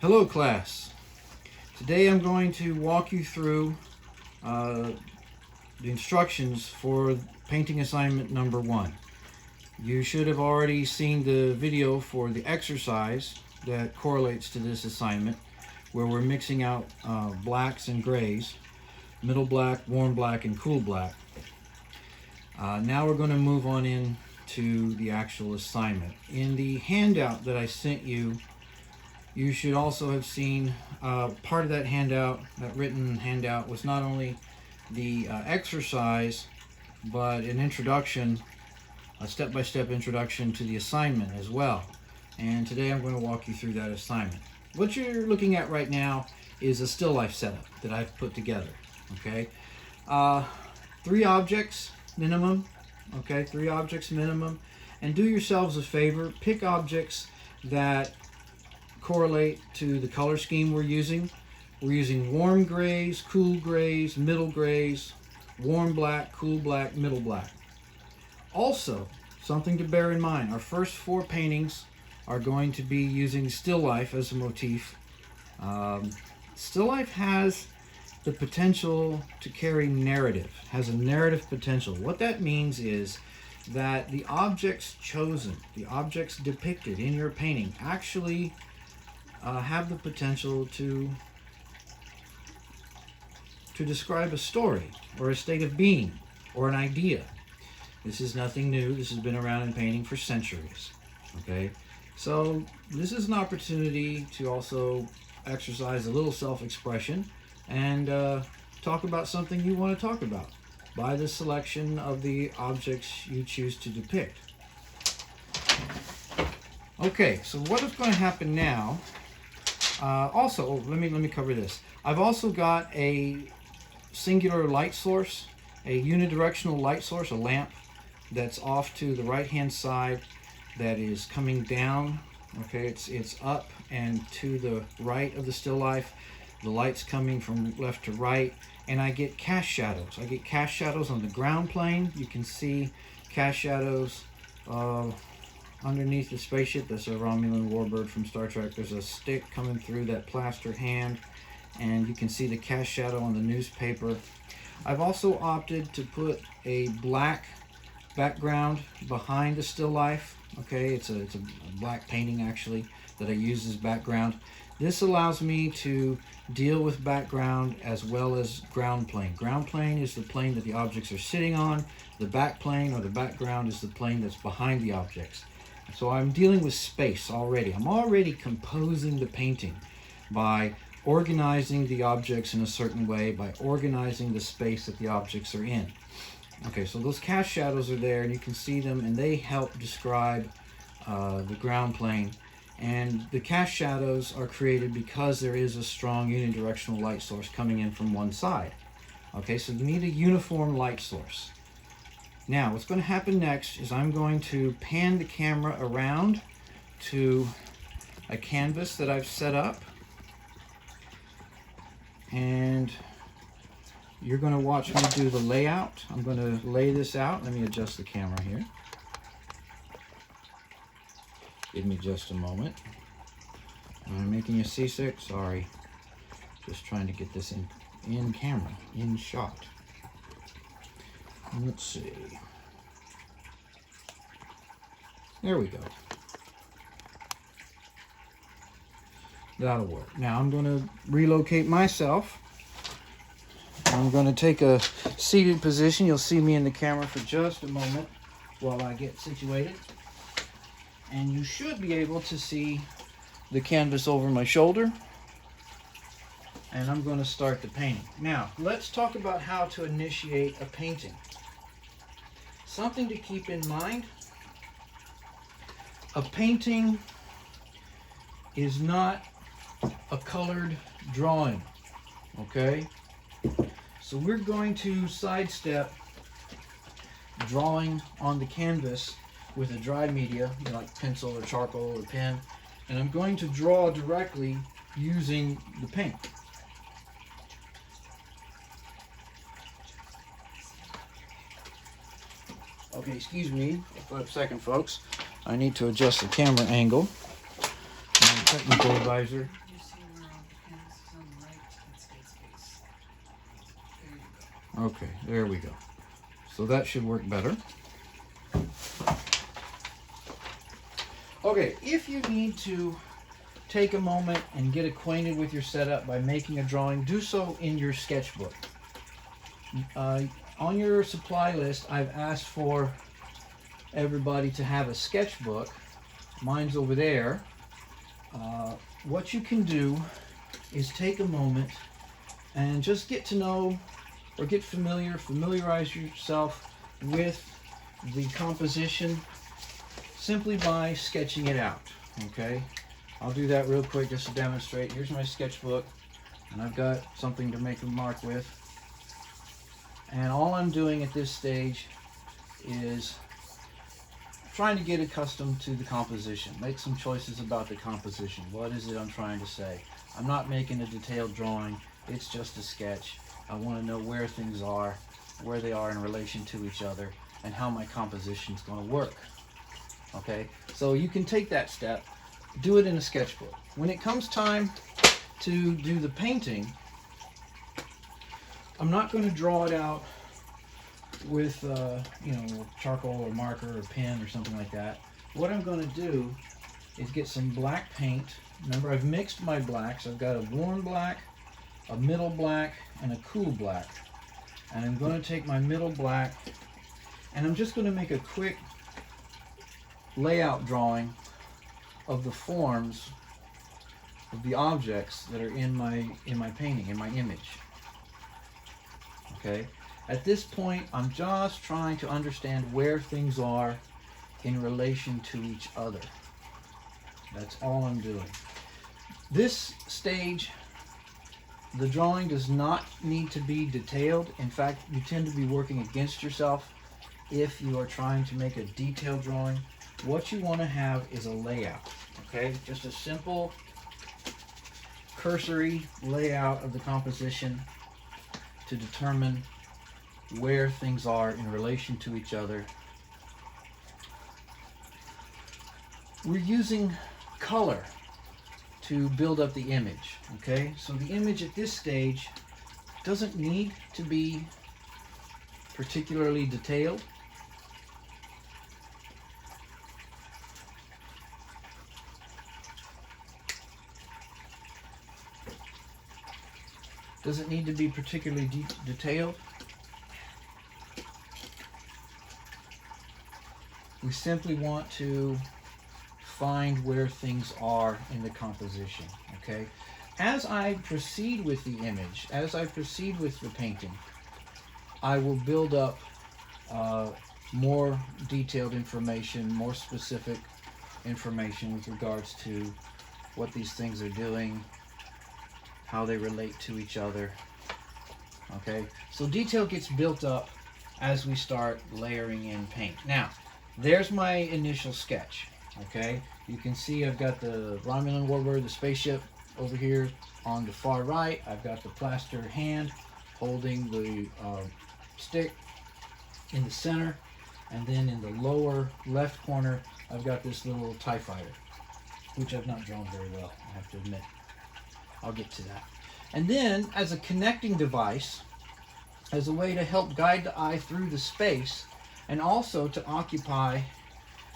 Hello class. Today I'm going to walk you through the instructions for painting assignment number 1. You should have already seen the video for the exercise that correlates to this assignment, where we're mixing out blacks and grays, middle black, warm black, and cool black. Now we're going to move on into the actual assignment. In the handout that I sent you, you should also have seen part of that handout, that written handout, was not only the exercise, but an introduction, a step-by-step introduction to the assignment as well. And today I'm going to walk you through that assignment. What you're looking at right now is a still life setup that I've put together. Okay, 3 objects minimum. Okay, 3 objects minimum. And do yourselves a favor, pick objects that correlate to the color scheme we're using. We're using warm grays, cool grays, middle grays, warm black, cool black, middle black. Also, something to bear in mind, our first 4 paintings are going to be using still life as a motif. Still life has the potential to carry narrative, has a narrative potential. What that means is that the objects chosen, the objects depicted in your painting actually have the potential to describe a story or a state of being or an idea. This is nothing new. This has been around in painting for centuries. Okay, so this is an opportunity to also exercise a little self-expression and talk about something you want to talk about by the selection of the objects you choose to depict. Okay, so what is going to happen now? Let me cover this. I've also got a singular light source, a unidirectional light source, a lamp that's off to the right hand side that is coming down. Okay, it's up and to the right of the still life. The light's coming from left to right, and I get cast shadows. I get cast shadows on the ground plane. You can see cast shadows underneath the spaceship. That's a Romulan warbird from Star Trek. There's a stick coming through that plaster hand, and you can see the cast shadow on the newspaper. I've also opted to put a black background behind the still life. Okay, it's a black painting actually that I use as background. This allows me to deal with background as well as ground plane. Ground plane is the plane that the objects are sitting on. The back plane or the background is the plane that's behind the objects. So I'm dealing with space already. I'm already composing the painting by organizing the objects in a certain way, by organizing the space that the objects are in. Okay, so those cast shadows are there, and you can see them, and they help describe the ground plane. And the cast shadows are created because there is a strong unidirectional light source coming in from one side. Okay, so you need a uniform light source. Now, what's going to happen next is I'm going to pan the camera around to a canvas that I've set up. And you're going to watch me do the layout. I'm going to lay this out. Let me adjust the camera here. Give me just a moment. I'm making you seasick. Sorry. Just trying to get this in camera, in shot. Let's see. There we go. That'll work. Now I'm going to relocate myself. I'm going to take a seated position. You'll see me in the camera for just a moment while I get situated. And you should be able to see the canvas over my shoulder. And I'm going to start the painting. Now, let's talk about how to initiate a painting. Something to keep in mind, a painting is not a colored drawing, okay? So we're going to sidestep drawing on the canvas with a dry media, like pencil or charcoal or pen, and I'm going to draw directly using the paint. Okay, excuse me for a second, folks. I need to adjust the camera angle. My technical advisor Okay, there we go. So that should work better. Okay, if you need to take a moment and get acquainted with your setup by making a drawing, do so in your sketchbook. On your supply list, I've asked for everybody to have a sketchbook. Mine's over there. What you can do is take a moment and just get to know or get familiarize yourself with the composition simply by sketching it out. Okay, I'll do that real quick just to demonstrate. Here's my sketchbook, and I've got something to make a mark with. And all I'm doing at this stage is trying to get accustomed to the composition, make some choices about the composition. What is it I'm trying to say? I'm not making a detailed drawing, it's just a sketch. I want to know where things are, where they are in relation to each other, and how my composition is going to work. Okay, so you can take that step, do it in a sketchbook. When it comes time to do the painting, I'm not going to draw it out with charcoal or marker or pen or something like that. What I'm going to do is get some black paint. Remember, I've mixed my blacks. I've got a warm black, a middle black, and a cool black. And I'm going to take my middle black and I'm just going to make a quick layout drawing of the forms of the objects that are in my painting, in my image. Okay, at this point I'm just trying to understand where things are in relation to each other. That's all I'm doing. This stage, the drawing does not need to be detailed. In fact, you tend to be working against yourself if you are trying to make a detailed drawing. What you want to have is a layout, okay? Just a simple cursory layout of the composition to determine where things are in relation to each other. We're using color to build up the image, okay? So the image at this stage doesn't need to be particularly detailed. Doesn't need to be particularly detailed. We simply want to find where things are in the composition, okay? As I proceed with the image, as I proceed with the painting, I will build up more detailed information, more specific information with regards to what these things are doing, how they relate to each other. Okay, so detail gets built up as we start layering in paint. Now, there's my initial sketch. Okay, you can see I've got the Romulan warbird, the spaceship, over here on the far right. I've got the plaster hand holding the stick in the center, and then in the lower left corner I've got this little TIE fighter, which I've not drawn very well, I have to admit. I'll get to that. And then, as a connecting device, as a way to help guide the eye through the space, and also to occupy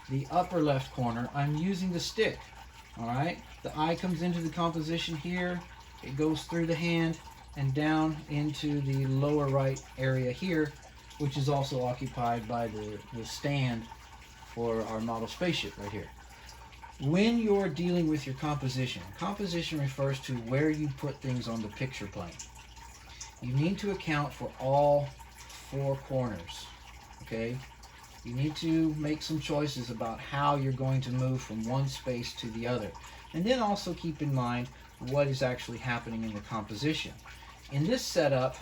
the upper left corner, I'm using the stick. Alright? The eye comes into the composition here, it goes through the hand, and down into the lower right area here, which is also occupied by the stand for our model spaceship right here. When you're dealing with your composition, composition refers to where you put things on the picture plane. You need to account for all four corners, okay? You need to make some choices about how you're going to move from one space to the other. And then also keep in mind what is actually happening in the composition. In this setup,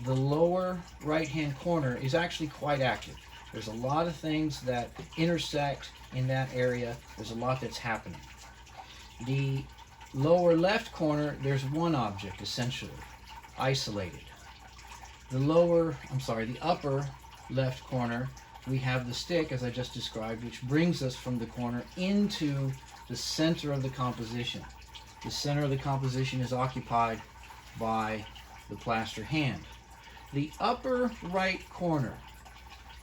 the lower right-hand corner is actually quite active. There's a lot of things that intersect in that area. There's a lot that's happening. The lower left corner, there's one object essentially, isolated. The upper left corner, we have the stick, as I just described, which brings us from the corner into the center of the composition. The center of the composition is occupied by the plaster hand. The upper right corner,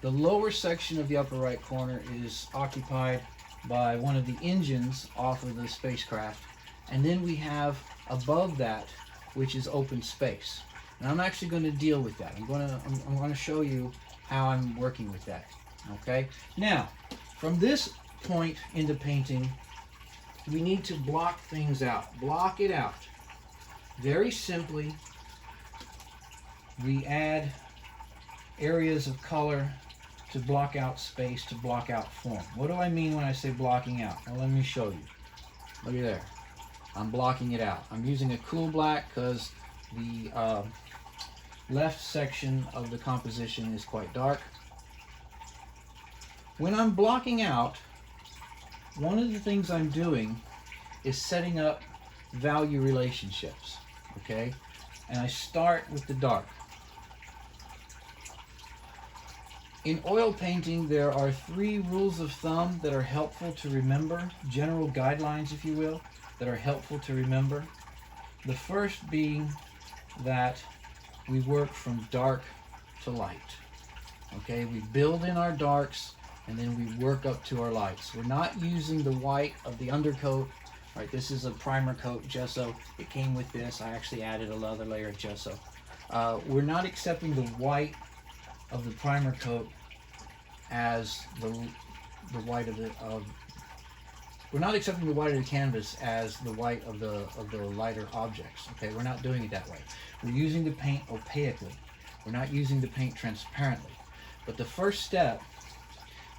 the lower section of the upper right corner is occupied by one of the engines off of the spacecraft. And then we have above that, which is open space. And I'm actually going to deal with that. I'm going to show you how I'm working with that. Okay? Now, from this point in the painting, we need to block things out. Block it out. Very simply, we add areas of color to block out space, to block out form. What do I mean when I say blocking out? Well, let me show you. Look at there. I'm blocking it out. I'm using a cool black because the left section of the composition is quite dark. When I'm blocking out, one of the things I'm doing is setting up value relationships, okay? And I start with the dark. In oil painting, there are 3 rules of thumb that are helpful to remember, general guidelines, if you will, that are helpful to remember. The first being that we work from dark to light. Okay, we build in our darks and then we work up to our lights. We're not using the white of the undercoat. Right, this is a primer coat gesso. It came with this. I actually added another layer of gesso. We're not accepting the white of the primer coat as the white of the we're not accepting the white of the canvas as the white of the lighter objects. Okay, we're not doing it that way. We're using the paint opaquely. We're not using the paint transparently. But the first step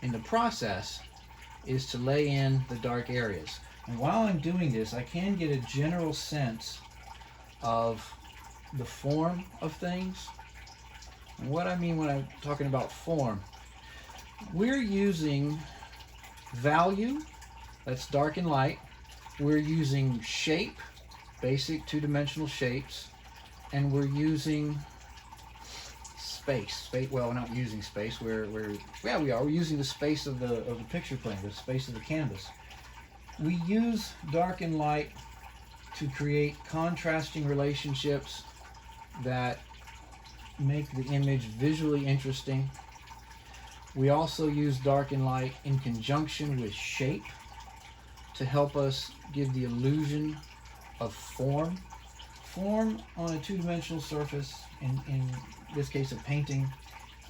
in the process is to lay in the dark areas. And while I'm doing this, I can get a general sense of the form of things. And what I mean when I'm talking about form, we're using value, that's dark and light. We're using shape, basic two-dimensional shapes, and we're using space. Well, we're not using space. We are. We're using the space of the picture plane, the space of the canvas. We use dark and light to create contrasting relationships that make the image visually interesting. We also use dark and light in conjunction with shape to help us give the illusion of form. Form on a two-dimensional surface, in this case a painting,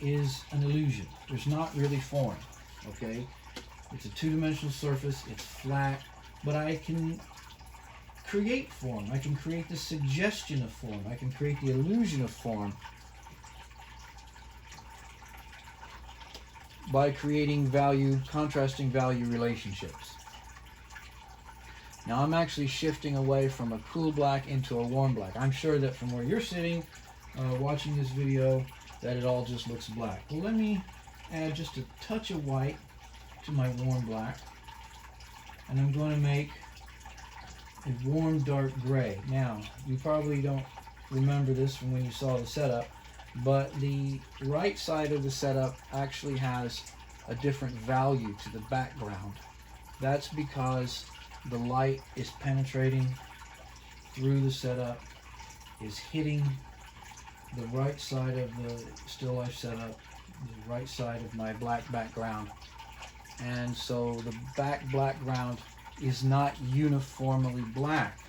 is an illusion. There's not really form, okay? It's a two-dimensional surface, it's flat, but I can create form. I can create the suggestion of form. I can create the illusion of form by creating value, contrasting value relationships. Now I'm actually shifting away from a cool black into a warm black. I'm sure that from where you're sitting, watching this video, that it all just looks black. Well, let me add just a touch of white to my warm black, and I'm going to make a warm dark gray. Now, you probably don't remember this from when you saw the setup, but the right side of the setup actually has a different value to the background. That's because the light is penetrating through the setup, is hitting the right side of the still life setup, the right side of my black background. And so the background is not uniformly black.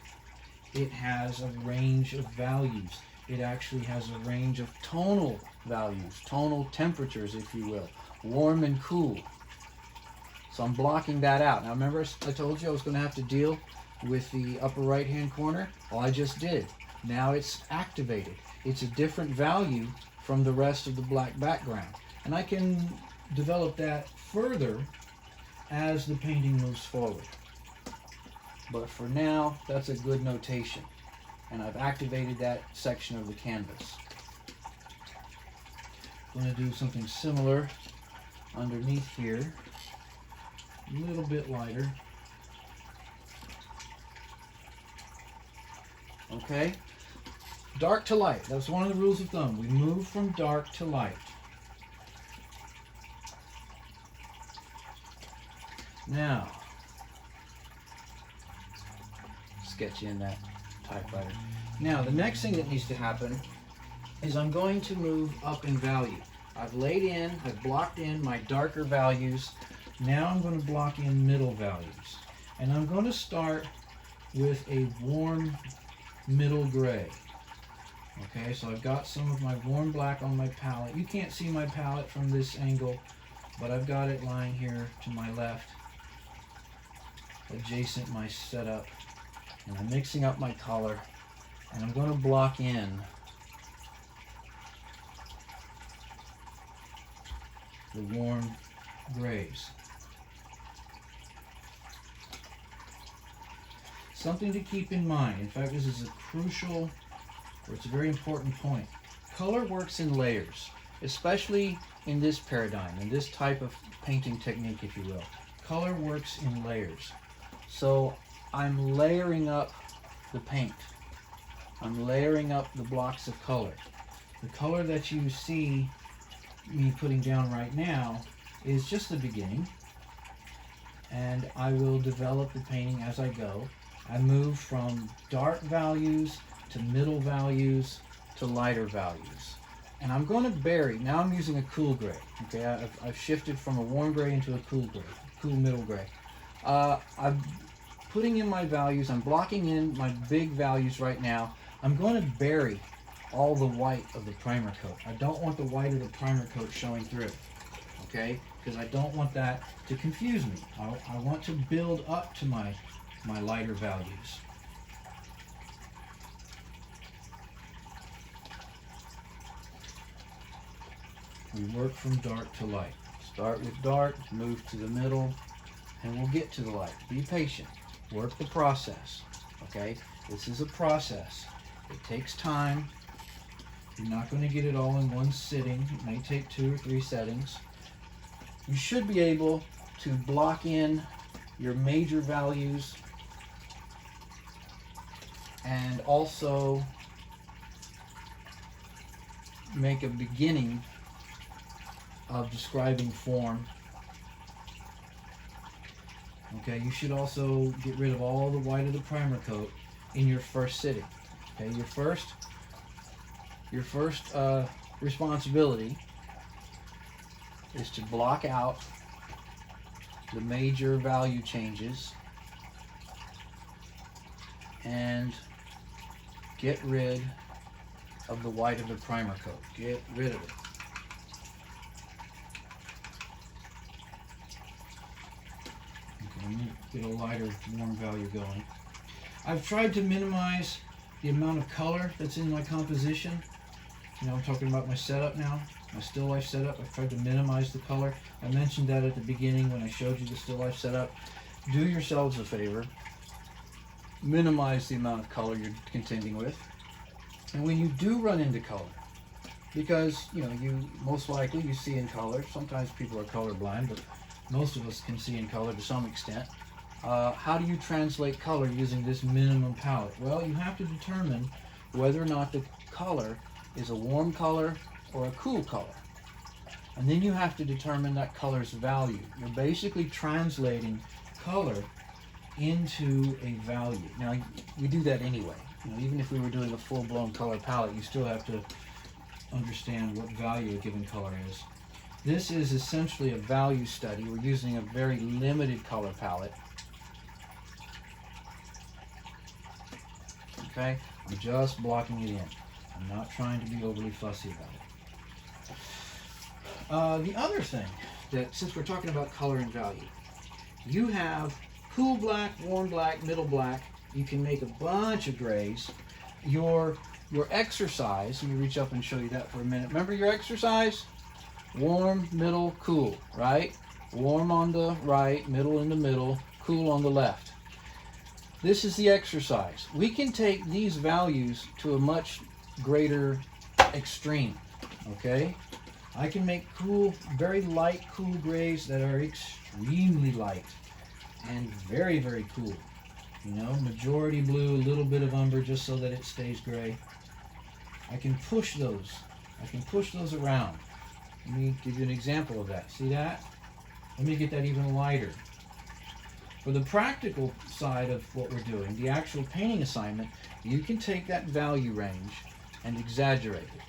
It has a range of values. It actually has a range of tonal values, tonal temperatures, if you will, warm and cool. So I'm blocking that out. Now remember I told you I was going to have to deal with the upper right hand corner? Well, I just did. Now it's activated. It's a different value from the rest of the black background. And I can develop that further as the painting moves forward. But for now, that's a good notation. And I've activated that section of the canvas. I'm going to do something similar underneath here. A little bit lighter. Okay? Dark to light. That's one of the rules of thumb. We move from dark to light. Now, sketch in that typewriter. Now, the next thing that needs to happen is I'm going to move up in value. I've blocked in my darker values. Now I'm going to block in middle values. And I'm going to start with a warm middle gray. Okay, so I've got some of my warm black on my palette. You can't see my palette from this angle, but I've got it lying here to my left, adjacent my setup. And I'm mixing up my color, and I'm going to block in the warm grays. Something to keep in mind, in fact this is a crucial, or it's a very important point. Color works in layers, especially in this paradigm, in this type of painting technique, if you will. Color works in layers. So I'm layering up the paint. I'm layering up the blocks of color. The color that you see me putting down right now is just the beginning, and I will develop the painting as I go. I move from dark values to middle values to lighter values. And I'm going to bury, now I'm using a cool gray. Okay, I've shifted from a warm gray into a cool gray, cool middle gray. I'm putting in my values, I'm blocking in my big values right now. I'm going to bury all the white of the primer coat. I don't want the white of the primer coat showing through, okay? Because I don't want that to confuse me. I want to build up to my lighter values. We work from dark to light. Start with dark, move to the middle, and we'll get to the light. Be patient. Work the process, okay? This is a process. It takes time. You're not going to get it all in one sitting. It may take 2 or 3 settings. You should be able to block in your major values and also make a beginning of describing form. Okay, you should also get rid of all the white of the primer coat in your first sitting. Okay, your first responsibility is to block out the major value changes and get rid of the white of the primer coat. Get rid of it. Okay, let me get a lighter, warm value going. I've tried to minimize the amount of color that's in my composition. You know, I'm talking about my setup now, my still life setup. I've tried to minimize the color. I mentioned that at the beginning when I showed you the still life setup. Do yourselves a favor. Minimize the amount of color you're contending with. And when you do run into color, because, you know, you most likely you see in color. Sometimes people are colorblind, but most of us can see in color to some extent. How do you translate color using this minimum palette? Well, you have to determine whether or not the color is a warm color or a cool color. And then you have to determine that color's value. You're basically translating color into a value. Now, we do that anyway. You know, even if we were doing a full-blown color palette, you still have to understand what value a given color is. This is essentially a value study. We're using a very limited color palette. Okay, I'm just blocking it in. I'm not trying to be overly fussy about it. The other thing, that since we're talking about color and value, you have cool black, warm black, middle black. You can make a bunch of grays. Your exercise, let me reach up and show you that for a minute. Remember your exercise? Warm, middle, cool, right? Warm on the right, middle in the middle, cool on the left. This is the exercise. We can take these values to a much greater extreme, okay? I can make cool, very light cool grays that are extremely light and very, very cool. You know, majority blue, a little bit of umber just so that it stays gray. I can push those. I can push those around. Let me give you an example of that. See that? Let me get that even lighter. For the practical side of what we're doing, the actual painting assignment, you can take that value range and exaggerate it.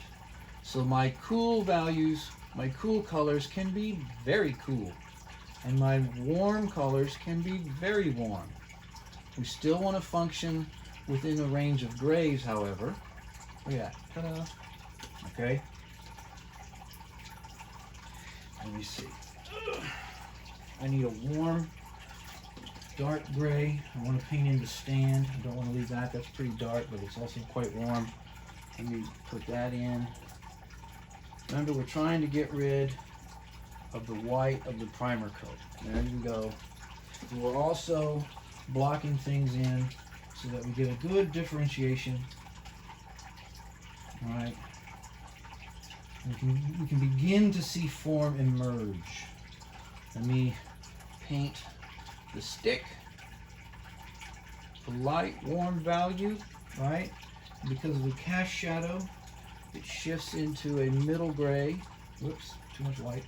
So my cool values, my cool colors can be very cool. And my warm colors can be very warm. We still want to function within a range of grays, however. Look at that. Ta-da. Okay. Let me see. I need a warm, dark gray. I want to paint in the stand. I don't want to leave that. That's pretty dark, but it's also quite warm. Let me put that in. Remember, we're trying to get rid of the white of the primer coat. There you go. And we're also blocking things in so that we get a good differentiation. All right. We can begin to see form emerge. Let me paint the stick, the light warm value, right? Because of the cast shadow, it shifts into a middle gray. Whoops, too much white.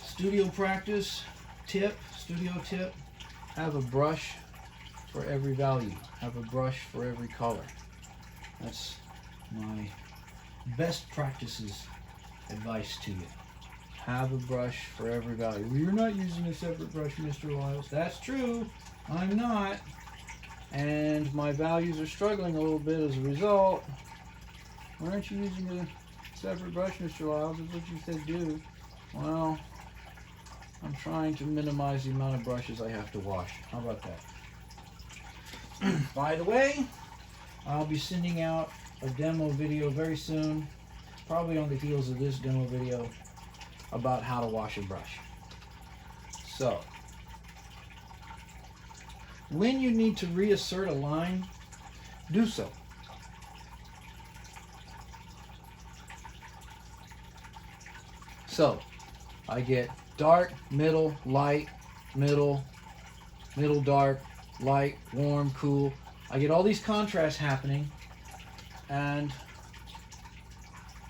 Studio practice tip, studio tip, have a brush for every value. Have a brush for every color. That's my best practices advice to you. Have a brush for every value. Well, you're not using a separate brush, Mr. Lyles. That's true. I'm not. And my values are struggling a little bit as a result. Why aren't you using a separate brush, Mr. Lyles? That's what you said do. Well, I'm trying to minimize the amount of brushes I have to wash. How about that? By the way, I'll be sending out a demo video very soon, probably on the heels of this demo video, about how to wash a brush. So, when you need to reassert a line, do so. So, I get dark, middle, light, middle, middle, dark, light, warm, cool. I get all these contrasts happening, and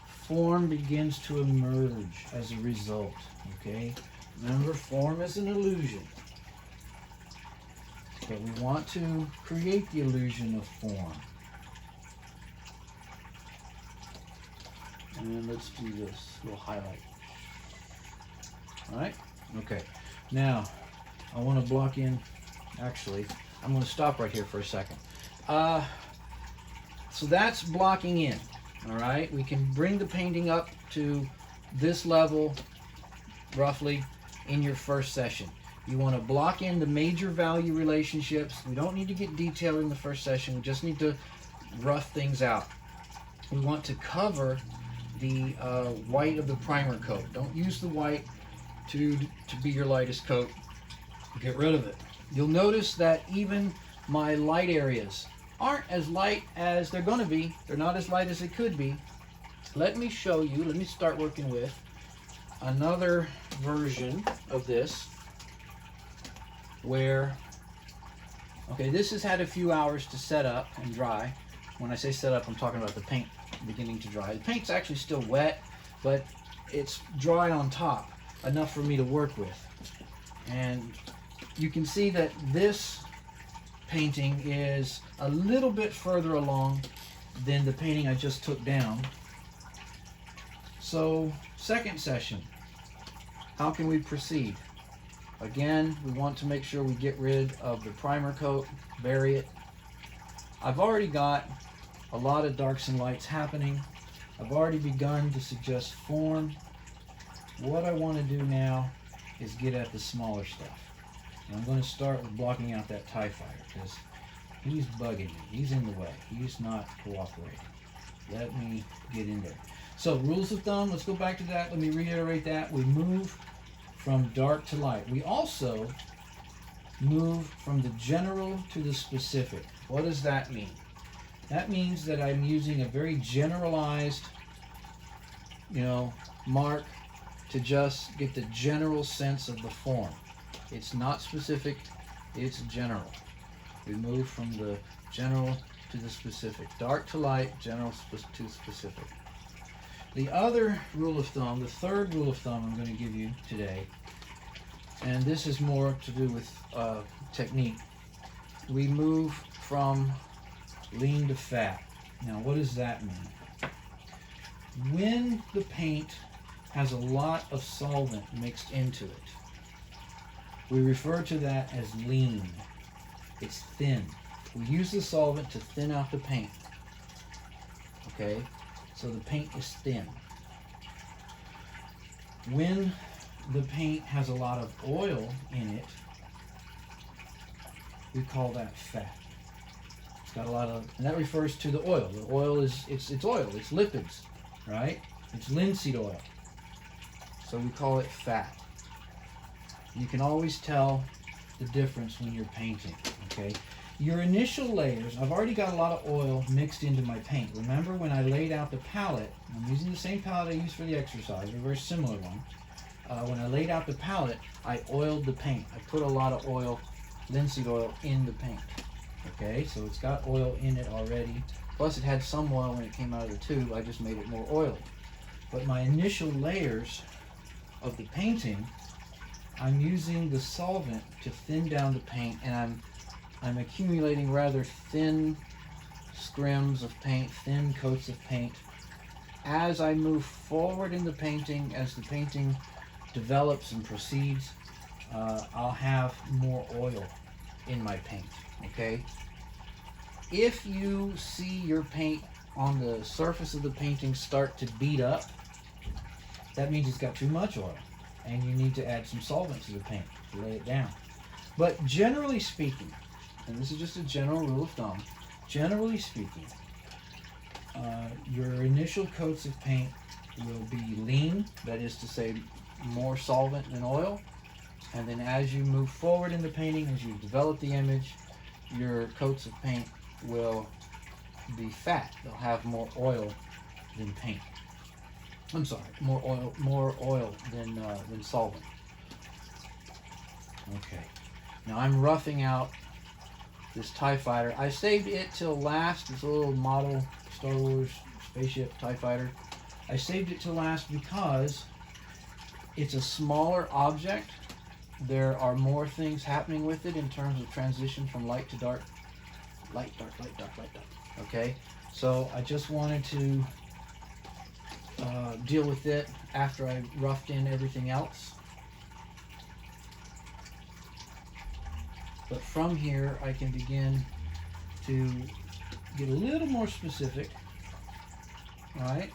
form begins to emerge as a result, okay? Remember, form is an illusion. But we want to create the illusion of form. And let's do this little highlight. All right? Okay. Now, I want to block in, actually, I'm going to stop right here for a second. So that's blocking in. All right, we can bring the painting up to this level roughly in your first session. You want to block in the major value relationships. We don't need to get detailed in the first session. We just need to rough things out. We want to cover the white of the primer coat. Don't use the white to be your lightest coat. Get rid of it. You'll notice that even my light areas aren't as light as they're going to be. They're not as light as they could be. Let me show you. Let me start working with another version of this where, okay, this has had a few hours to set up and dry. When I say set up, I'm talking about the paint beginning to dry. The paint's actually still wet, but it's dry on top, enough for me to work with. And you can see that this painting is a little bit further along than the painting I just took down. So, second session, how can we proceed? Again, we want to make sure we get rid of the primer coat, bury it. I've already got a lot of darks and lights happening. I've already begun to suggest form. What I want to do now is get at the smaller stuff. And I'm going to start with blocking out that TIE fighter because he's bugging me. He's in the way. He's not cooperating. Let me get in there. So rules of thumb, let's go back to that. Let me reiterate that. We move from dark to light. We also move from the general to the specific. What does that mean? That means that I'm using a very generalized, mark to just get the general sense of the form. It's not specific, it's general. We move from the general to the specific. Dark to light, general to specific. The other rule of thumb, the third rule of thumb I'm going to give you today, and this is more to do with technique. We move from lean to fat. Now, what does that mean? When the paint has a lot of solvent mixed into it, we refer to that as lean. It's thin. We use the solvent to thin out the paint. Okay? So the paint is thin. When the paint has a lot of oil in it, we call that fat. It's got a lot of, and that refers to the oil. The oil is, it's oil, it's lipids, right? It's linseed oil. So we call it fat. You can always tell the difference when you're painting, okay? Your initial layers, I've already got a lot of oil mixed into my paint. Remember when I laid out the palette, I'm using the same palette I used for the exercise, a very similar one. When I laid out the palette, I oiled the paint. I put a lot of oil, linseed oil, in the paint. Okay, so it's got oil in it already. Plus it had some oil when it came out of the tube. I just made it more oily. But my initial layers of the painting, I'm using the solvent to thin down the paint, and I'm accumulating rather thin scrims of paint, thin coats of paint. As I move forward in the painting, as the painting develops and proceeds, I'll have more oil in my paint, okay? If you see your paint on the surface of the painting start to bead up, that means it's got too much oil, and you need to add some solvent to the paint to lay it down. But generally speaking, and this is just a general rule of thumb, generally speaking, your initial coats of paint will be lean, that is to say more solvent than oil, and then as you move forward in the painting, as you develop the image, your coats of paint will be fat. They'll have more oil than paint. I'm sorry, more oil than solvent. Okay, now I'm roughing out this TIE Fighter. I saved it till last. This little model Star Wars spaceship TIE Fighter. I saved it till last because it's a smaller object. There are more things happening with it in terms of transition from light to dark. Light, dark, light, dark, light, dark. Okay, so I just wanted to deal with it after I roughed in everything else. But from here, I can begin to get a little more specific. All right.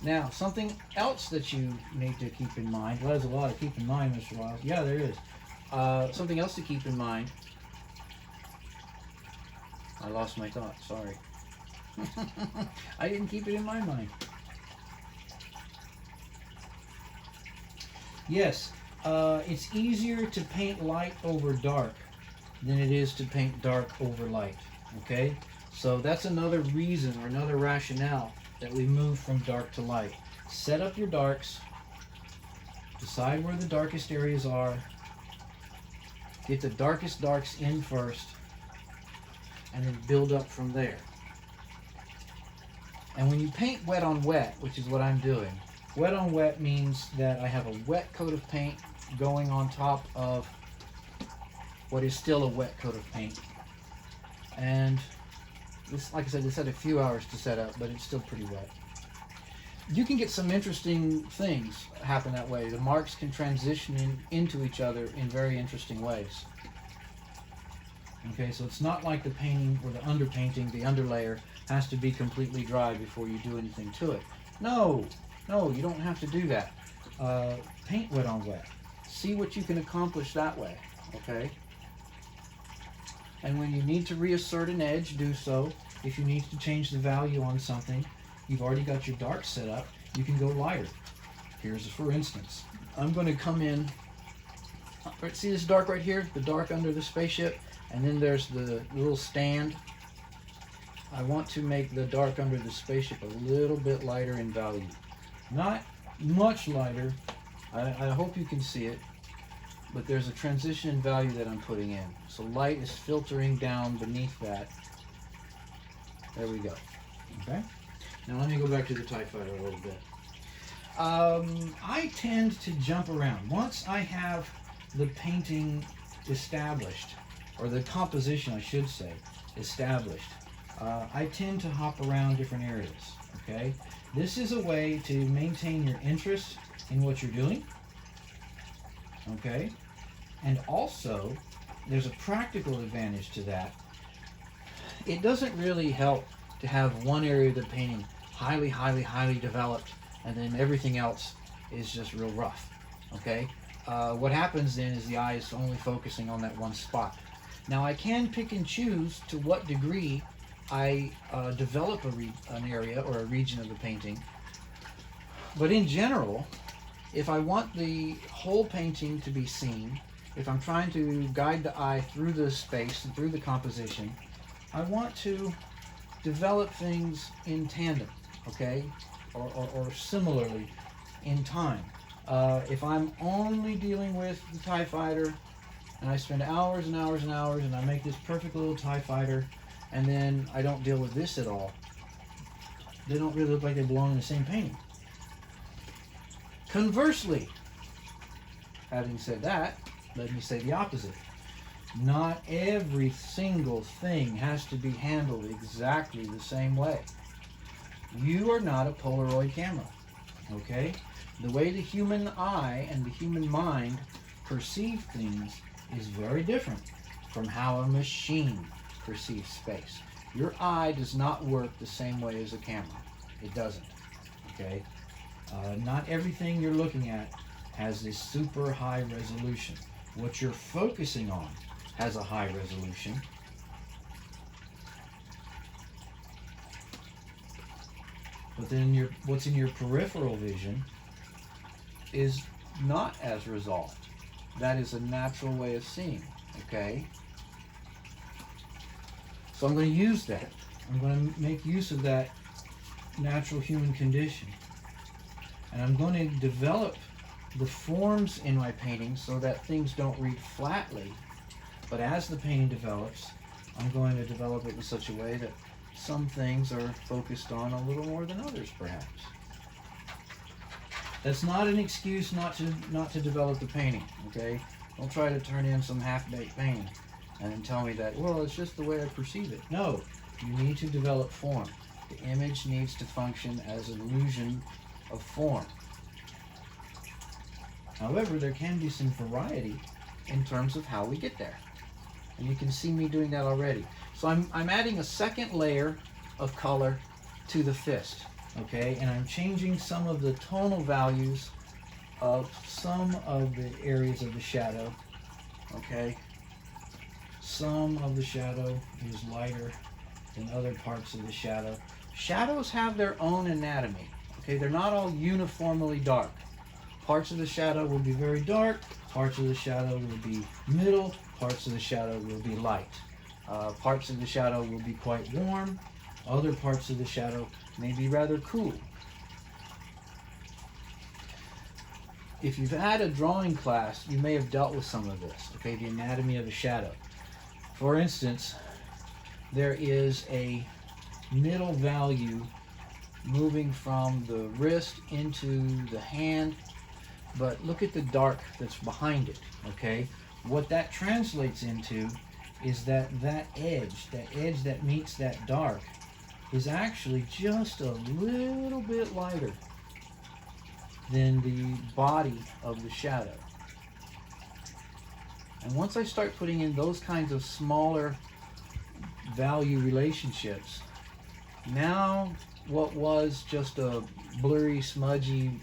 Now, something else that you need to keep in mind. Well, there's a lot to keep in mind, Mr. Wiles. Yeah, there is. Something else to keep in mind. I lost my thought. Sorry. I didn't keep it in my mind. Yes, it's easier to paint light over dark than it is to paint dark over light. Okay? So that's another reason or another rationale that we move from dark to light. Set up your darks, decide where the darkest areas are, get the darkest darks in first, and then build up from there. And when you paint wet on wet, which is what I'm doing, wet on wet means that I have a wet coat of paint going on top of what is still a wet coat of paint. And this, like I said, this had a few hours to set up, but it's still pretty wet. You can get some interesting things happen that way. The marks can transition into each other in very interesting ways. Okay, so it's not like the painting or the underpainting, the underlayer, has to be completely dry before you do anything to it. No, you don't have to do that. Paint wet on wet. See what you can accomplish that way, okay? And when you need to reassert an edge, do so. If you need to change the value on something, you've already got your dark set up, you can go lighter. Here's for instance. I'm going to come in, see this dark right here? The dark under the spaceship, and then there's the little stand. I want to make the dark under the spaceship a little bit lighter in value. Not much lighter. I hope you can see it. But there's a transition in value that I'm putting in. So light is filtering down beneath that. There we go. Okay. Now let me go back to the TIE Fighter a little bit. I tend to jump around. Once I have the painting established, or the composition I should say, established, I tend to hop around different areas, okay? This is a way to maintain your interest in what you're doing, okay? And also, there's a practical advantage to that. It doesn't really help to have one area of the painting highly developed and then everything else is just real rough, okay? What happens then is the eye is only focusing on that one spot. Now I can pick and choose to what degree I develop an area or a region of the painting, but in general, if I want the whole painting to be seen, if I'm trying to guide the eye through the space and through the composition, I want to develop things in tandem, okay, or similarly in time. If I'm only dealing with the TIE Fighter and I spend hours and hours and hours and I make this perfect little TIE Fighter and then I don't deal with this at all, they don't really look like they belong in the same painting. Conversely, having said that, let me say the opposite. Not every single thing has to be handled exactly the same way. You are not a Polaroid camera, okay? The way the human eye and the human mind perceive things is very different from how a machine perceives space. Your eye does not work the same way as a camera. It doesn't, okay? Not everything you're looking at has this super high resolution. What you're focusing on has a high resolution. But then what's in your peripheral vision is not as resolved. That is a natural way of seeing, okay? So I'm going to use that. I'm going to make use of that natural human condition. And I'm going to develop the forms in my painting so that things don't read flatly. But as the painting develops, I'm going to develop it in such a way that some things are focused on a little more than others, perhaps. That's not an excuse not to develop the painting, okay? Don't try to turn in some half-baked painting and then tell me that, well, it's just the way I perceive it. No, you need to develop form. The image needs to function as an illusion of form. However, there can be some variety in terms of how we get there. And you can see me doing that already. So I'm adding a second layer of color to the fist, okay? And I'm changing some of the tonal values of some of the areas of the shadow, okay? Some of the shadow is lighter than other parts of the shadow. Shadows have their own anatomy, okay? They're not all uniformly dark. Parts of the shadow will be very dark, parts of the shadow will be middle, parts of the shadow will be light. Parts of the shadow will be quite warm, other parts of the shadow may be rather cool. If you've had a drawing class, you may have dealt with some of this, okay, the anatomy of a shadow. For instance, there is a middle value moving from the wrist into the hand, but look at the dark that's behind it, okay? What that translates into is that edge that meets that dark is actually just a little bit lighter than the body of the shadow. And once I start putting in those kinds of smaller value relationships, now what was just a blurry, smudgy,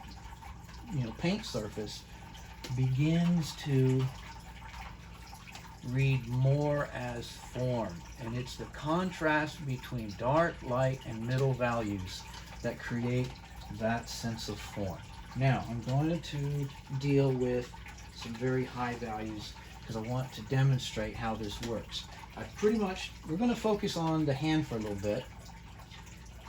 paint surface begins to read more as form. And it's the contrast between dark, light, and middle values that create that sense of form. Now, I'm going to deal with some very high values because I want to demonstrate how this works. We're going to focus on the hand for a little bit,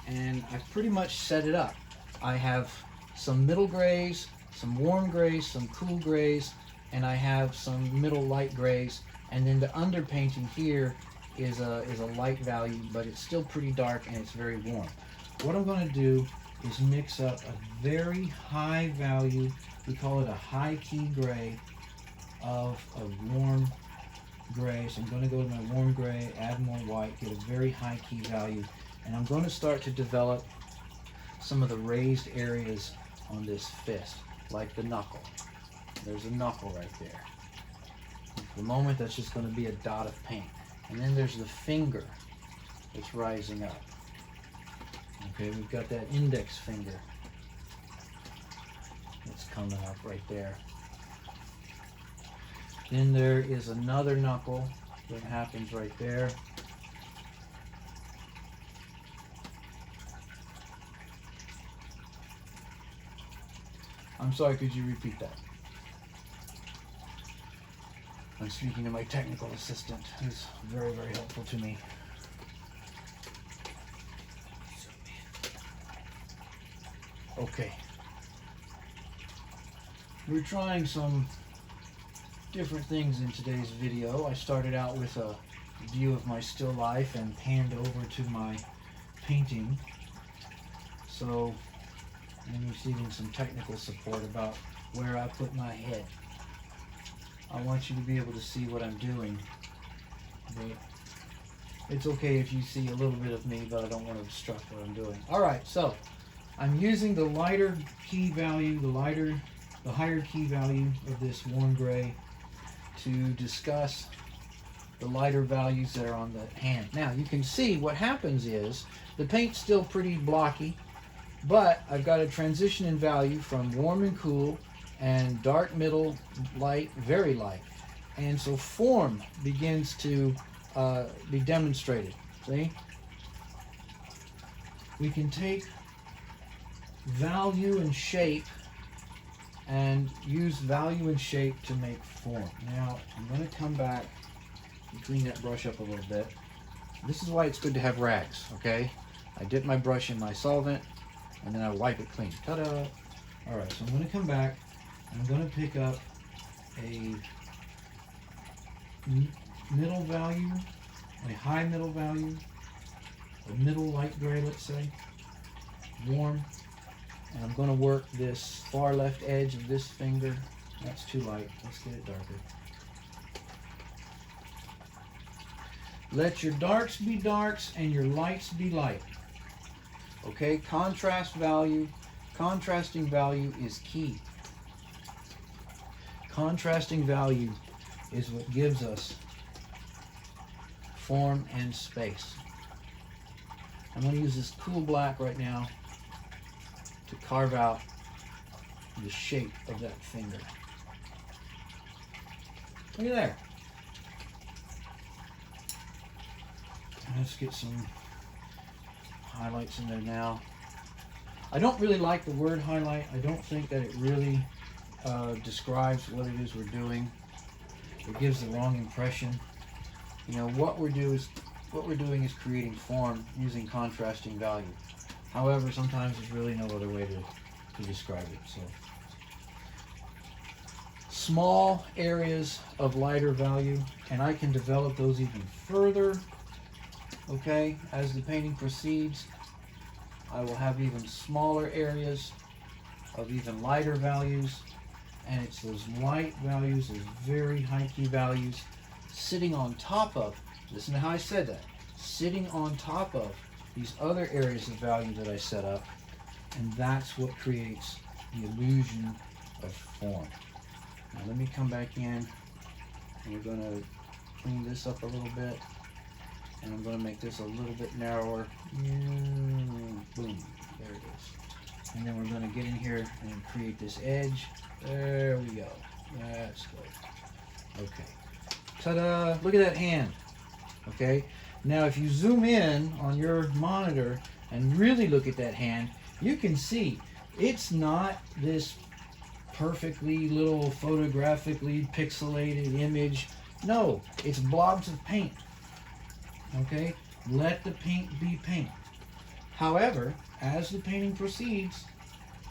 and I've pretty much set it up. I have some middle grays, some warm grays, some cool grays, and I have some middle light grays, and then the underpainting here is a light value, but it's still pretty dark and it's very warm. What I'm going to do is mix up a very high value, we call it a high key gray, of a warm gray. So I'm going to go to my warm gray, add more white, get a very high key value, and I'm going to start to develop some of the raised areas on this fist, like the knuckle. There's a knuckle right there. For the moment, that's just going to be a dot of paint. And then there's the finger that's rising up. Okay, we've got that index finger that's coming up right there. Then there is another knuckle that happens right there. I'm sorry, could you repeat that? I'm speaking to my technical assistant, who's very, very helpful to me. Okay. We're trying some different things in today's video. I started out with a view of my still life and panned over to my painting. So I'm receiving some technical support about where I put my head. I want you to be able to see what I'm doing, but it's okay if you see a little bit of me, but I don't want to obstruct what I'm doing. Alright, so I'm using the lighter key value, the higher key value of this warm gray to discuss the lighter values that are on the hand. Now you can see what happens is the paint's still pretty blocky, but I've got a transition in value from warm and cool and dark, middle, light, very light. And so form begins to be demonstrated. See? We can take value and shape and use value and shape to make form. Now, I'm going to come back and clean that brush up a little bit. This is why it's good to have rags, okay? I dip my brush in my solvent and then I wipe it clean. Ta-da! Alright, so I'm going to come back. I'm going to pick up a middle value, a high middle value, a middle light gray, let's say, warm, and I'm going to work this far left edge of this finger. That's too light. Let's get it darker. Let your darks be darks and your lights be light. Okay, contrasting value is key. Contrasting value is what gives us form and space. I'm going to use this cool black right now to carve out the shape of that finger. Look at there. Let's get some highlights in there now. I don't really like the word highlight. I don't think that it really describes what it is we're doing. It gives the wrong impression. You know, what we're doing is creating form using contrasting value. However, sometimes there's really no other way to describe it. So, small areas of lighter value, and I can develop those even further. Okay, as the painting proceeds, I will have even smaller areas of even lighter values, and it's those light values, those very high key values, sitting on top of, listen to how I said that, sitting on top of these other areas of value that I set up, and that's what creates the illusion of form. Now let me come back in, and we're going to clean this up a little bit, and I'm going to make this a little bit narrower. Boom, there it is. And then we're going to get in here and create this edge. There we go. That's good. Okay. Ta-da! Look at that hand. Okay. Now if you zoom in on your monitor and really look at that hand, you can see it's not this perfectly little photographically pixelated image. No, it's blobs of paint. Okay, let the paint be paint. However, as the painting proceeds,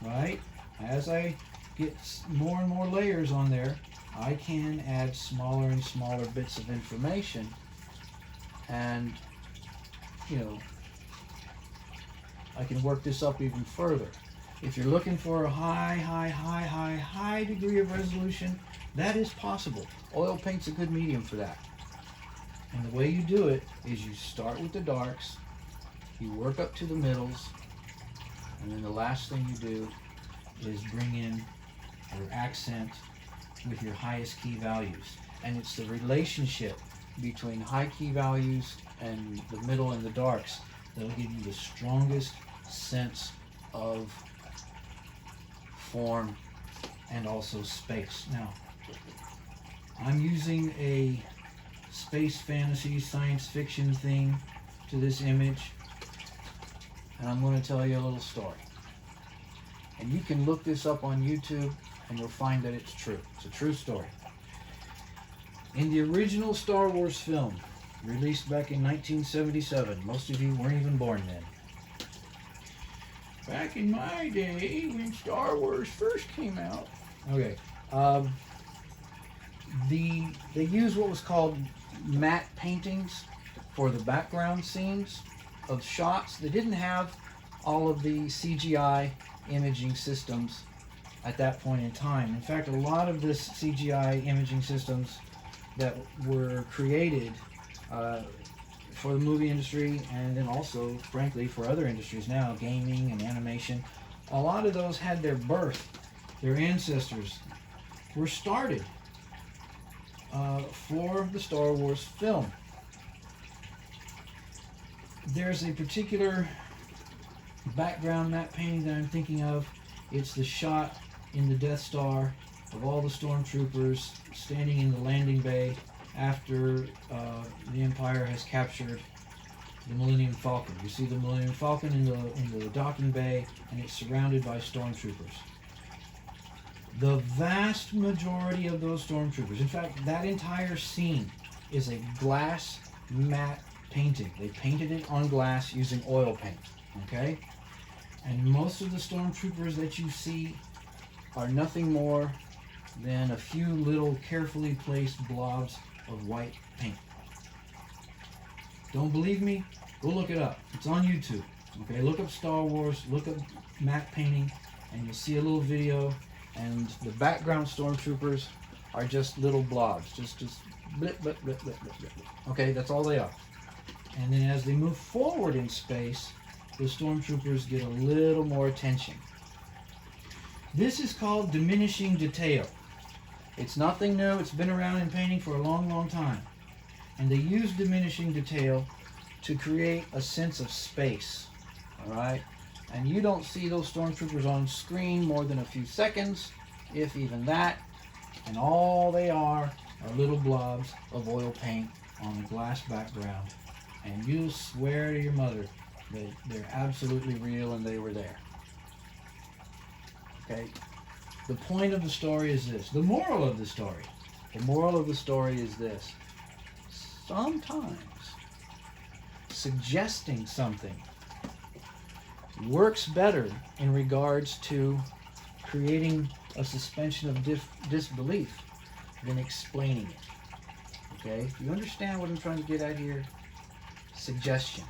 right, as I get more and more layers on there, I can add smaller and smaller bits of information, and you know, I can work this up even further. If you're looking for a high degree of resolution, that is possible. Oil paint's a good medium for that. And the way you do it is you start with the darks, you work up to the middles, and then the last thing you do is bring in or accent with your highest key values. And it's the relationship between high key values and the middle and the darks that'll give you the strongest sense of form and also space. Now, I'm using a space fantasy science fiction theme to this image, and I'm going to tell you a little story. And you can look this up on YouTube and you'll find that it's true. It's a true story. In the original Star Wars film, released back in 1977, most of you weren't even born then. Back in my day, when Star Wars first came out. Okay. They used what was called matte paintings for the background scenes of shots. They didn't have all of the CGI imaging systems at that point in time. In fact, a lot of this CGI imaging systems that were created for the movie industry, and then also, frankly, for other industries now, gaming and animation, a lot of those had their birth, their ancestors were started for the Star Wars film. There's a particular background matte painting that I'm thinking of. It's the shot in the Death Star of all the stormtroopers standing in the landing bay after the Empire has captured the Millennium Falcon. You see the Millennium Falcon in the docking bay, and it's surrounded by stormtroopers. The vast majority of those stormtroopers, in fact, that entire scene is a glass matte painting. They painted it on glass using oil paint, okay? And most of the stormtroopers that you see are nothing more than a few little carefully placed blobs of white paint. Don't believe me? Go look it up. It's on YouTube. Okay, look up Star Wars, look up matte painting, and you'll see a little video, and the background stormtroopers are just little blobs. Just blip, blip, blip, blip, blip, blip. Okay, that's all they are. And then as they move forward in space, the stormtroopers get a little more attention. This is called diminishing detail. It's nothing new. It's been around in painting for a long, long time. And they use diminishing detail to create a sense of space. All right? And you don't see those stormtroopers on screen more than a few seconds, if even that. And all they are little blobs of oil paint on a glass background. And you'll swear to your mother that they're absolutely real and they were there. Okay? The point of the story is this. The moral of the story. The moral of the story is this. Sometimes suggesting something works better in regards to creating a suspension of disbelief than explaining it. Okay? You understand what I'm trying to get at here? Suggestion.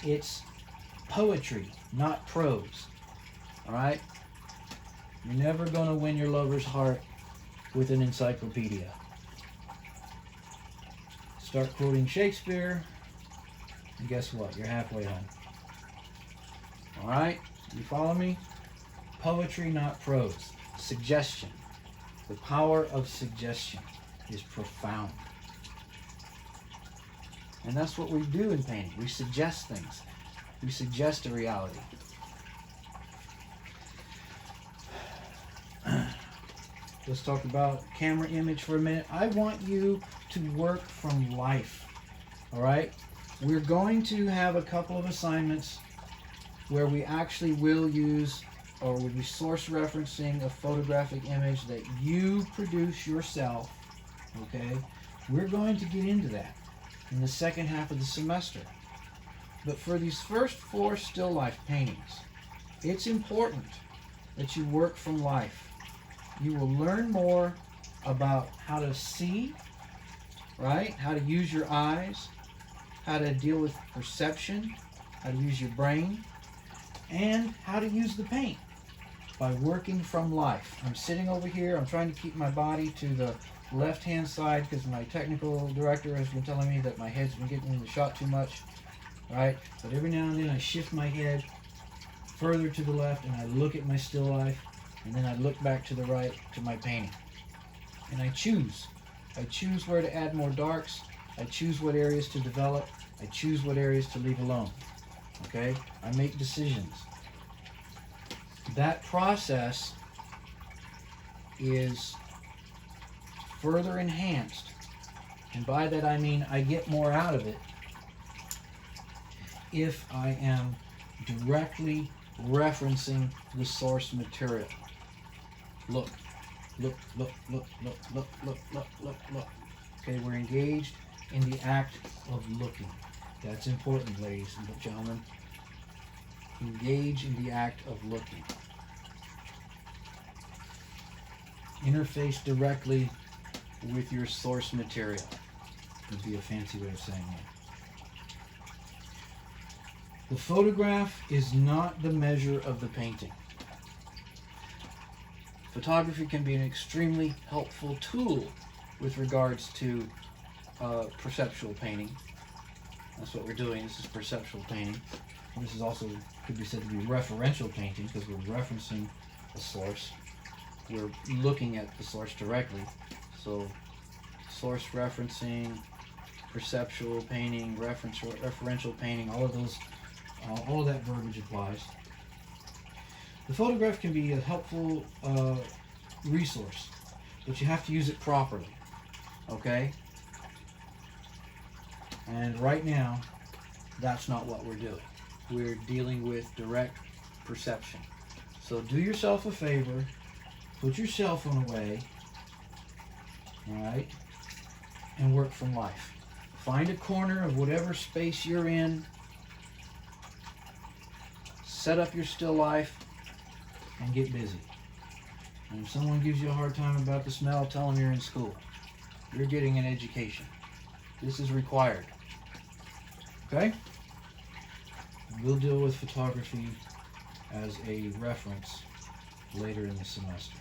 It's poetry, not prose. All right? You're never going to win your lover's heart with an encyclopedia. Start quoting Shakespeare, and guess what? You're halfway home. All right? You follow me? Poetry, not prose. Suggestion. The power of suggestion is profound. And that's what we do in painting. We suggest things. We suggest a reality. Let's talk about camera image for a minute. I want you to work from life. All right? We're going to have a couple of assignments where we actually will use or we'll be source referencing a photographic image that you produce yourself. Okay? We're going to get into that in the second half of the semester. But for these first 4 still life paintings, it's important that you work from life. You will learn more about how to see, right? How to use your eyes, how to deal with perception, how to use your brain, and how to use the paint by working from life. I'm sitting over here. I'm trying to keep my body to the left-hand side because my technical director has been telling me that my head's been getting in the shot too much, right? But every now and then I shift my head further to the left and I look at my still life, and then I look back to the right to my painting. And I choose. I choose where to add more darks. I choose what areas to develop. I choose what areas to leave alone. Okay? I make decisions. That process is further enhanced, and by that I mean I get more out of it if I am directly referencing the source material. Look, look, look, look, look, look, look, look, look, look. Okay, we're engaged in the act of looking. That's important, ladies and gentlemen. Engage in the act of looking. Interface directly with your source material would be a fancy way of saying it. The photograph is not the measure of the painting. Photography can be an extremely helpful tool with regards to perceptual painting. That's what we're doing. This is perceptual painting. This is also could be said to be referential painting because we're referencing a source. We're looking at the source directly. So source referencing, perceptual painting, referential painting, all of those, all of that verbiage applies. The photograph can be a helpful resource, but you have to use it properly, okay? And right now, that's not what we're doing. We're dealing with direct perception. So do yourself a favor, put your cell phone away, all right, and work from life. Find a corner of whatever space you're in, set up your still life, and get busy. And if someone gives you a hard time about the smell, tell them you're in school. You're getting an education. This is required. Okay? We'll deal with photography as a reference later in the semester.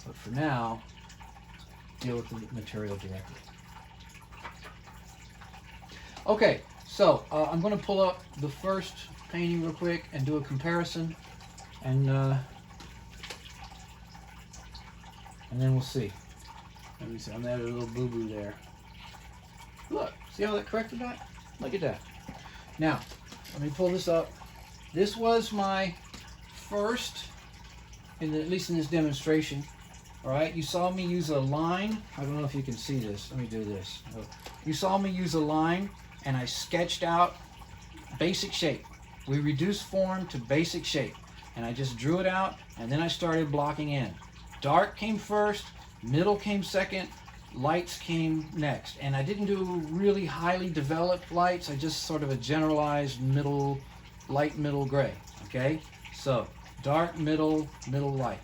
But for now, deal with the material directly. Okay, so I'm going to pull up the first painting real quick and do a comparison, and then we'll see. Let me see. I'm adding a little boo-boo there. Look, see how that corrected that? Look at that. Now, let me pull this up. This was my first, at least in this demonstration. All right, you saw me use a line. I don't know if you can see this. Let me do this. You saw me use a line, and I sketched out basic shape. We reduced form to basic shape, and I just drew it out, and then I started blocking in. Dark came first, middle came second, lights came next. And I didn't do really highly developed lights. I just sort of a generalized middle, light, middle, gray. Okay, so dark, middle, middle, light.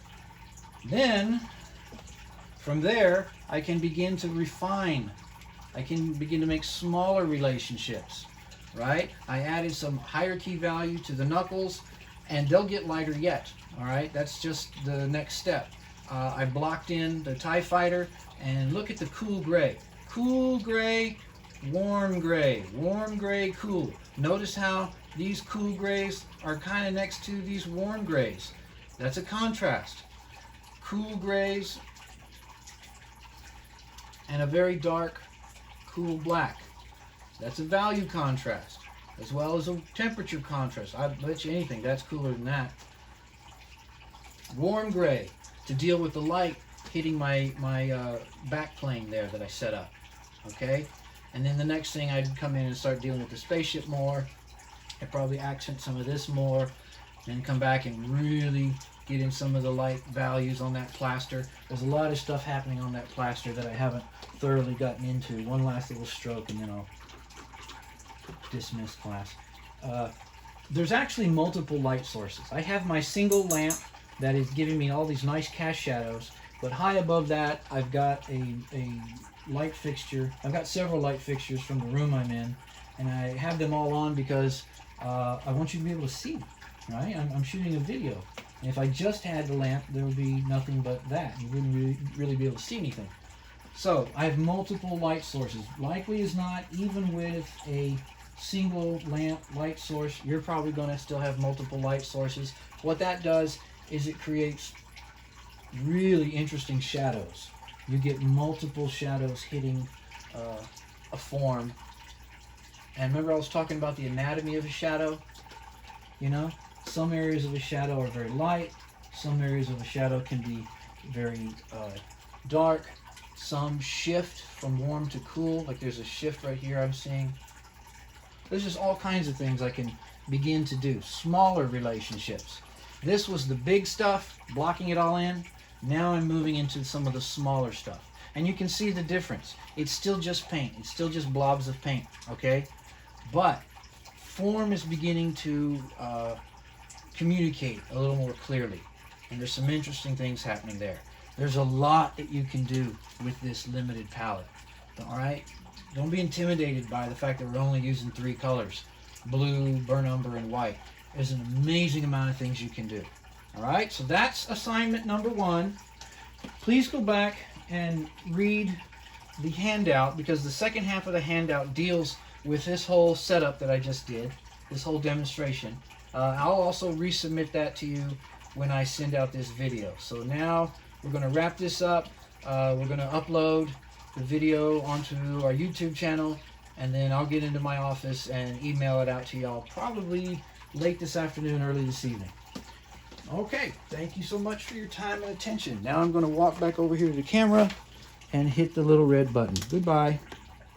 Then from there, I can begin to refine. I can begin to make smaller relationships, right? I added some hierarchy value to the knuckles, and they'll get lighter yet, all right? That's just the next step. I blocked in the TIE Fighter, and look at the cool gray. Cool gray, warm gray, cool. Notice how these cool grays are kind of next to these warm grays. That's a contrast. Cool grays and a very dark, cool black. That's a value contrast, as well as a temperature contrast. I bet you anything that's cooler than that. Warm gray to deal with the light hitting my back plane there that I set up. Okay, and then the next thing I'd come in and start dealing with the spaceship more. I'd probably accent some of this more, then come back and really get in some of the light values on that plaster. There's a lot of stuff happening on that plaster that I haven't thoroughly gotten into. One last little stroke and then I'll dismiss class. There's actually multiple light sources. I have my single lamp that is giving me all these nice cast shadows, but high above that I've got a light fixture. I've got several light fixtures from the room I'm in, and I have them all on because I want you to be able to see, right? I'm shooting a video, and if I just had the lamp, there would be nothing but that. You wouldn't really be able to see anything. So I have multiple light sources. Likely as not, even with a single lamp light source, you're probably going to still have multiple light sources. What that does is it creates really interesting shadows. You get multiple shadows hitting a form. And remember I was talking about the anatomy of a shadow? You know, some areas of a shadow are very light. Some areas of a shadow can be very dark. Some shift from warm to cool. Like there's a shift right here I'm seeing. There's just all kinds of things I can begin to do. Smaller relationships. This was the big stuff, blocking it all in. Now I'm moving into some of the smaller stuff. And you can see the difference. It's still just paint. It's still just blobs of paint, okay? But form is beginning to communicate a little more clearly. And there's some interesting things happening there. There's a lot that you can do with this limited palette, all right? Don't be intimidated by the fact that we're only using 3 colors, blue, burnt umber, and white. There's an amazing amount of things you can do. All right, so that's assignment number 1. Please go back and read the handout, because the second half of the handout deals with this whole setup that I just did, this whole demonstration. I'll also resubmit that to you when I send out this video. So now we're going to wrap this up. We're going to upload the video onto our YouTube channel, and then I'll get into my office and email it out to y'all probably late this afternoon, early this evening. Okay, thank you so much for your time and attention. Now I'm going to walk back over here to the camera and hit the little red button. Goodbye.